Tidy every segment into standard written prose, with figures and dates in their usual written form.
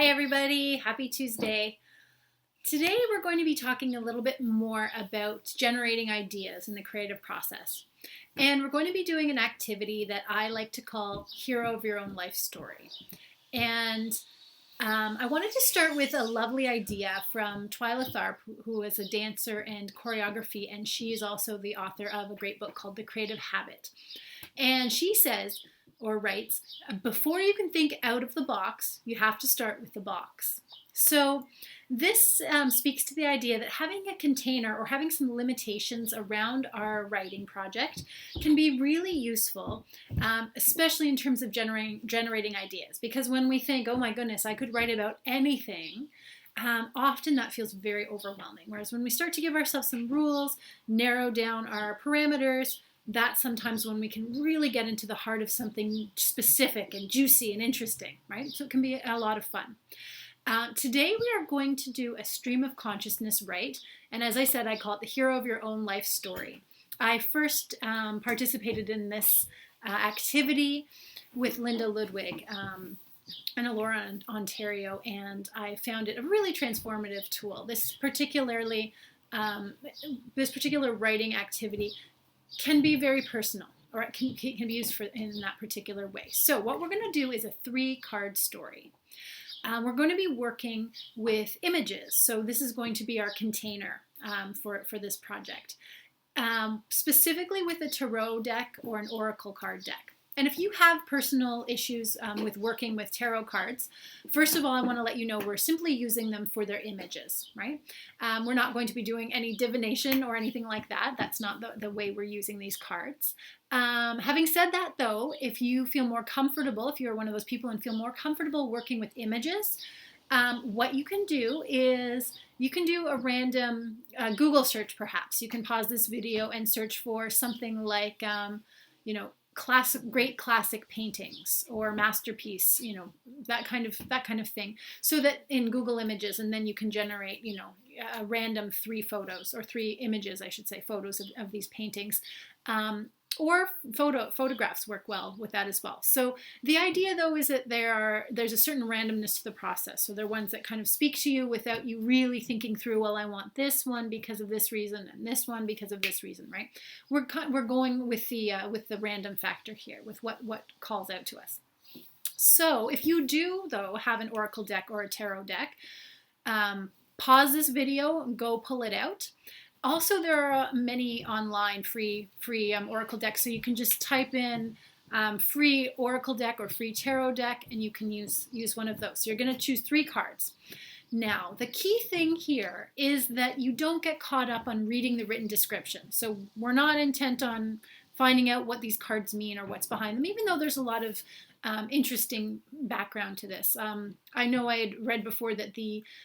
Hi everybody, happy Tuesday. Today we're going to be talking a little bit more about generating ideas in the creative process. And we're going to be doing an activity that I like to call Hero of Your Own Life Story. And I wanted to start with a lovely idea from Twyla Tharp, who is a dancer and choreography, and she is also the author of a great book called The Creative Habit. And she says, or writes, before you can think out of the box, you have to start with the box. So this speaks to the idea that having a container or having some limitations around our writing project can be really useful, especially in terms of generating ideas. Because when we think, oh my goodness, I could write about anything, often that feels very overwhelming. Whereas when we start to give ourselves some rules, narrow down our parameters, that's sometimes when we can really get into the heart of something specific and juicy and interesting, right? So it can be a lot of fun. Today we are going to do a stream of consciousness write, and as I said, I call it the Hero of Your Own Life Story. I first participated in this activity with Linda Ludwig in Elora, Ontario, and I found it a really transformative tool. This particular writing activity can be very personal, or it can be used in that particular way. So what we're going to do is a 3-card story. We're going to be working with images, so this is going to be our container for this project, specifically with a tarot deck or an oracle card deck. And if you have personal issues with working with tarot cards, first of all, I want to let you know we're simply using them for their images, right? We're not going to be doing any divination or anything like that. That's not the way we're using these cards. Having said that, though, if you feel more comfortable, if you're one of those people and feel more comfortable working with images, what you can do is you can do a random Google search, perhaps. You can pause this video and search for something like, great classic paintings or masterpiece, that kind of thing, so that in Google Images, and then you can generate, a random 3 photos, or 3 images, I should say, photos of these paintings. Or photographs work well with that as well. So the idea, though, is that there's a certain randomness to the process. So they're ones that kind of speak to you without you really thinking through, well, I want this one because of this reason and this one because of this reason, right? We're going with the random factor here, with what calls out to us. So if you do, though, have an oracle deck or a tarot deck, pause this video and go pull it out. Also, there are many online free oracle decks, so you can just type in free oracle deck or free tarot deck, and you can use one of those. So you're going to choose 3 cards. Now, the key thing here is that you don't get caught up on reading the written description. So we're not intent on finding out what these cards mean or what's behind them, even though there's a lot of interesting background to this. I know I had read before that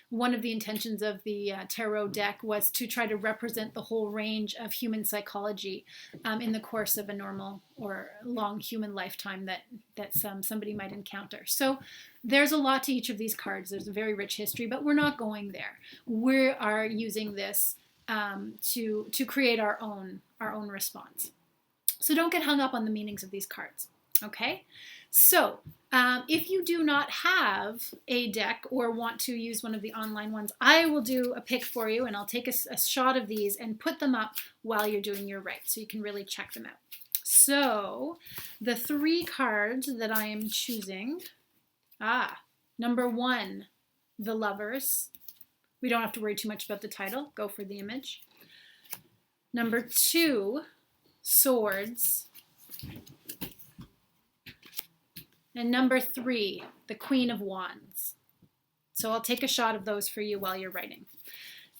one of the intentions of the tarot deck was to try to represent the whole range of human psychology in the course of a normal or long human lifetime that somebody might encounter. So there's a lot to each of these cards. There's a very rich history, but we're not going there. We are using this to create our own response. So don't get hung up on the meanings of these cards. Okay, so if you do not have a deck or want to use one of the online ones, I will do a pick for you, and I'll take a shot of these and put them up while you're doing your write, so you can really check them out. So the 3 cards that I am choosing, number 1, the Lovers. We don't have to worry too much about the title. Go for the image. Number 2, Swords. And number 3, the Queen of Wands. So I'll take a shot of those for you while you're writing.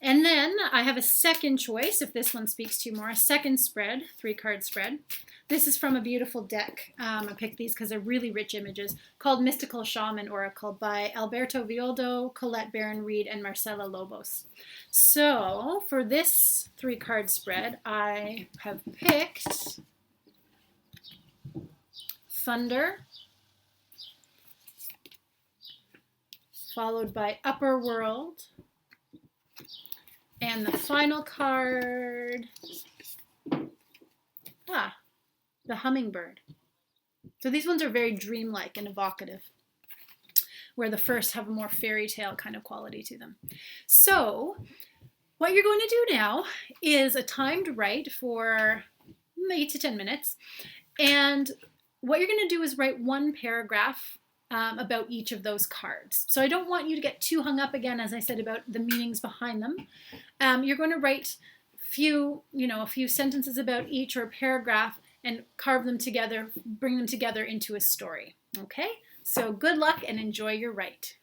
And then I have a second choice, if this one speaks to you more, a second spread, 3-card spread. This is from a beautiful deck. I picked these because they're really rich images, called Mystical Shaman Oracle by Alberto Villoldo, Colette Barron-Reed, and Marcela Lobos. So for this 3-card spread, I have picked Thunder, followed by Upper World, and the final card, the Hummingbird. So these ones are very dreamlike and evocative. where the first have a more fairy tale kind of quality to them. So what you're going to do now is a timed write for 8 to 10 minutes. And what you're going to do is write one paragraph about each of those cards. So I don't want you to get too hung up again, as I said, about the meanings behind them. You're going to write a few sentences about each or a paragraph and carve them together, bring them together into a story. Okay? So good luck and enjoy your write.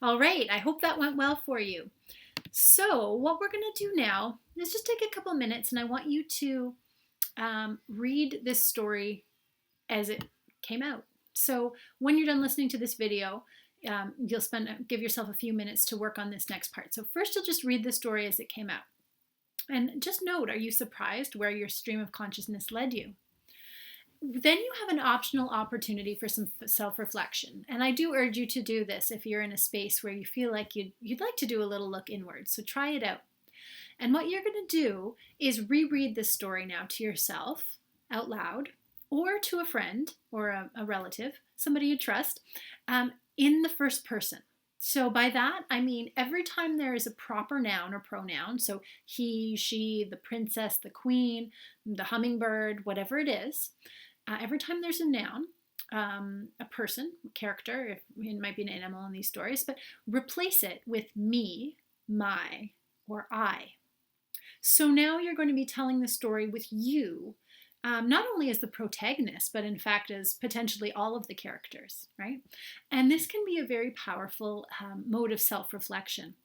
All right, I hope that went well for you. So what we're going to do now is just take a couple minutes, and I want you to read this story as it came out. So when you're done listening to this video, you'll give yourself a few minutes to work on this next part. So first you'll just read the story as it came out. And just note, are you surprised where your stream of consciousness led you? Then you have an optional opportunity for some self-reflection. And I do urge you to do this if you're in a space where you feel like you'd like to do a little look inward. So try it out. And what you're going to do is reread this story now to yourself out loud, or to a friend or a relative, somebody you trust, in the first person. So by that, I mean every time there is a proper noun or pronoun, so he, she, the princess, the queen, the hummingbird, whatever it is, every time there's a noun, a person, a character, it might be an animal in these stories, but replace it with me, my, or I. So now you're going to be telling the story with you, not only as the protagonist, but in fact as potentially all of the characters, right? And this can be a very powerful mode of self-reflection.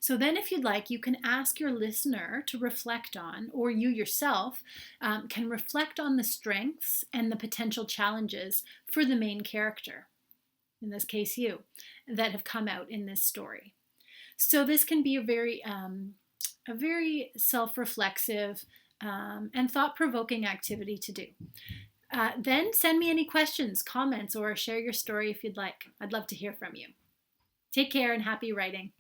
So then if you'd like, you can ask your listener to reflect on, or you yourself can reflect on the strengths and the potential challenges for the main character, in this case you, that have come out in this story. So this can be a very self-reflexive and thought-provoking activity to do. Then send me any questions, comments, or share your story if you'd like. I'd love to hear from you. Take care and happy writing.